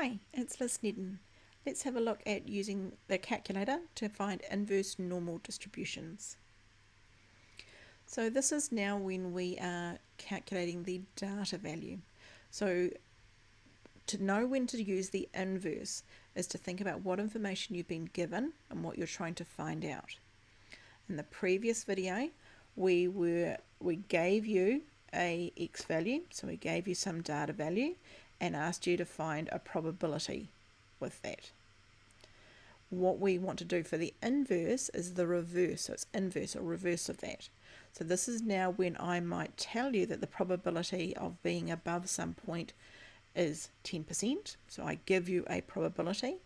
Hi, it's Liz Snedden. Let's have a look at using the calculator to find inverse normal distributions. So this is now when we are calculating the data value. So to know when to use the inverse is to think about what information you've been given and what you're trying to find out. In the previous video, we gave you a x value, so we gave you some data value and asked you to find a probability with that. What we want to do for the inverse is the reverse, so it's inverse or reverse of that. So this is now when I might tell you that the probability of being above some point is 10%. So I give you a probability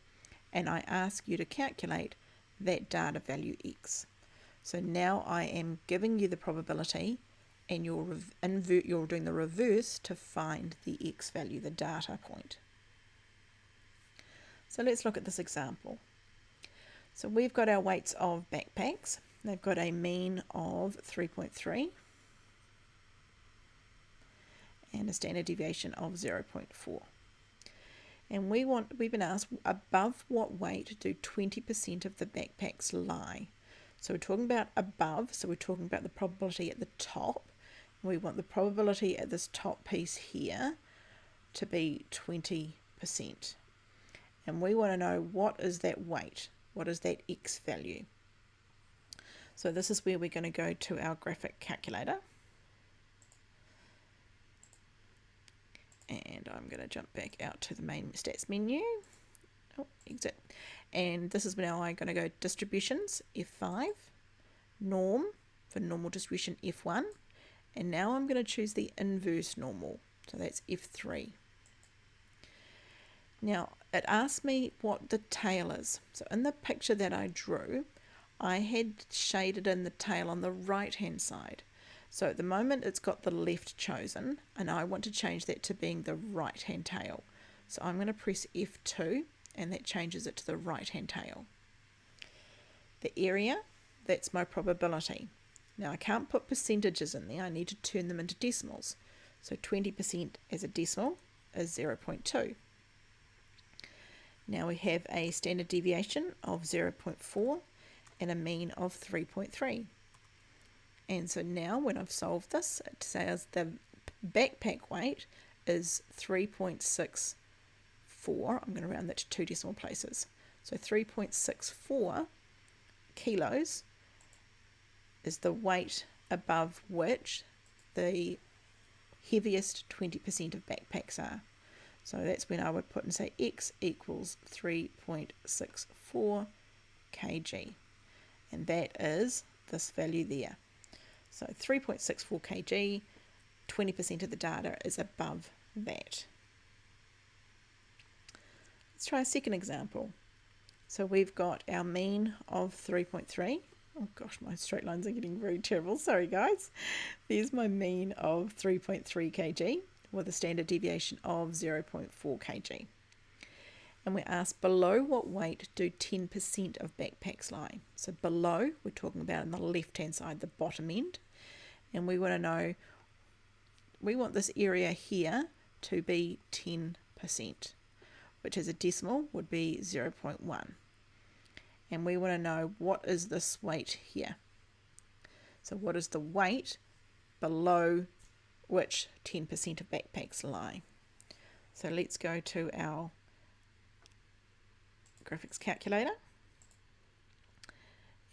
and I ask you to calculate that data value x. So now I am giving you the probability and you're doing the reverse to find the x value, the data point. So let's look at this example. So we've got our weights of backpacks. They've got a mean of 3.3 and a standard deviation of 0.4. And we've been asked above what weight do 20% of the backpacks lie. So we're talking about above, so we're talking about the probability at the top. We want the probability at this top piece here to be 20%. And we want to know what is that weight, what is that x value. So this is where we're going to go to our graphic calculator. And I'm going to jump back out to the main stats menu. Oh, exit. And this is now I'm going to go distributions, F5, norm for normal distribution, F1. And now I'm going to choose the inverse normal, so that's F3. Now it asks me what the tail is. So in the picture that I drew, I had shaded in the tail on the right hand side. So at the moment it's got the left chosen and I want to change that to being the right hand tail. So I'm going to press F2 and that changes it to the right hand tail. The area, that's my probability. Now I can't put percentages in there, I need to turn them into decimals. So 20% as a decimal is 0.2. Now we have a standard deviation of 0.4 and a mean of 3.3. And so now when I've solved this, it says the backpack weight is 3.64. I'm going to round that to 2 decimal places. So 3.64 kilos is the weight above which the heaviest 20% of backpacks are. So that's when I would put and say x equals 3.64 kg. And that is this value there. So 3.64 kg, 20% of the data is above that. Let's try a second example. So we've got our mean of 3.3. Oh gosh, my straight lines are getting very terrible. Sorry guys. There's my mean of 3.3 kg with a standard deviation of 0.4 kg. And we're asked below what weight do 10% of backpacks lie. So below, we're talking about on the left hand side, the bottom end. And we want to know, we want this area here to be 10%, which as a decimal would be 0.1. And we want to know what is this weight here. So what is the weight below which 10% of backpacks lie. So let's go to our graphics calculator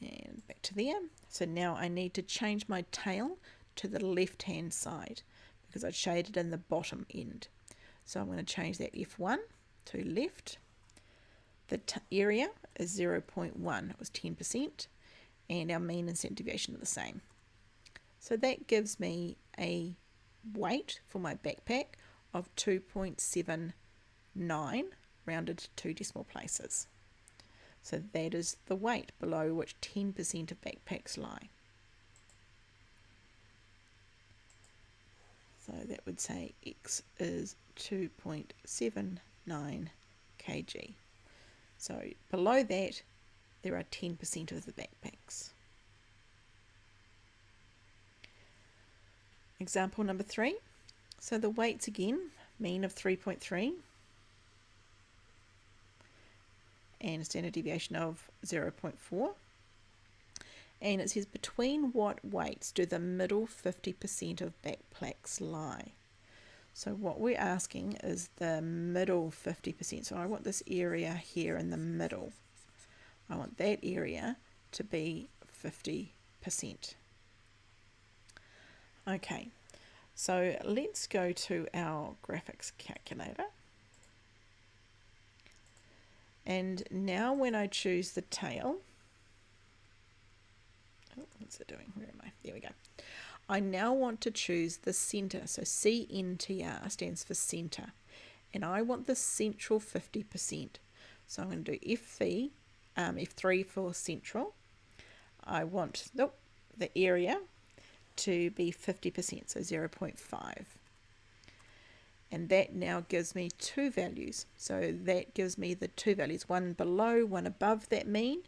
and back to there. So now I need to change my tail to the left hand side because I shaded in the bottom end. So I'm going to change that F1 to left. The area is 0.1, it was 10%, and our mean and standard deviation are the same. So that gives me a weight for my backpack of 2.79 rounded to 2 decimal places. So that is the weight below which 10% of backpacks lie. So that would say X is 2.79 kg. So below that there are 10% of the backpacks. Example number 3. So the weights again, mean of 3.3 and a standard deviation of 0.4. And it says, between what weights do the middle 50% of backpacks lie? So what we're asking is the middle 50%. So I want this area here in the middle. I want that area to be 50%. Okay, so let's go to our graphics calculator. And now when I choose the tail, what's it doing? Where am I? There we go. I now want to choose the center. So CNTR stands for center. And I want the central 50%. So I'm going to do F3 for central. I want the area to be 50%, so 0.5. And that now gives me two values. So that gives me the two values, one below, one above that mean,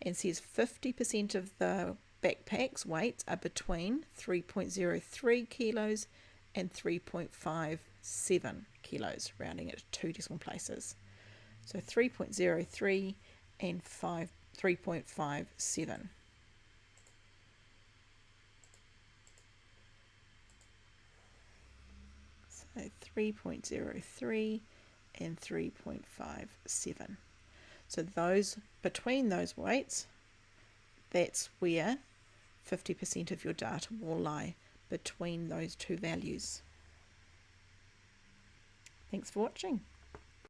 and says 50% of the backpacks weights are between 3.03 kilos and 3.57 kilos, rounding it to two decimal places. So 3.03 and 3.57. So 3.03 and 3.57. So those between those weights, that's where 50% of your data will lie, between those two values. Thanks for watching.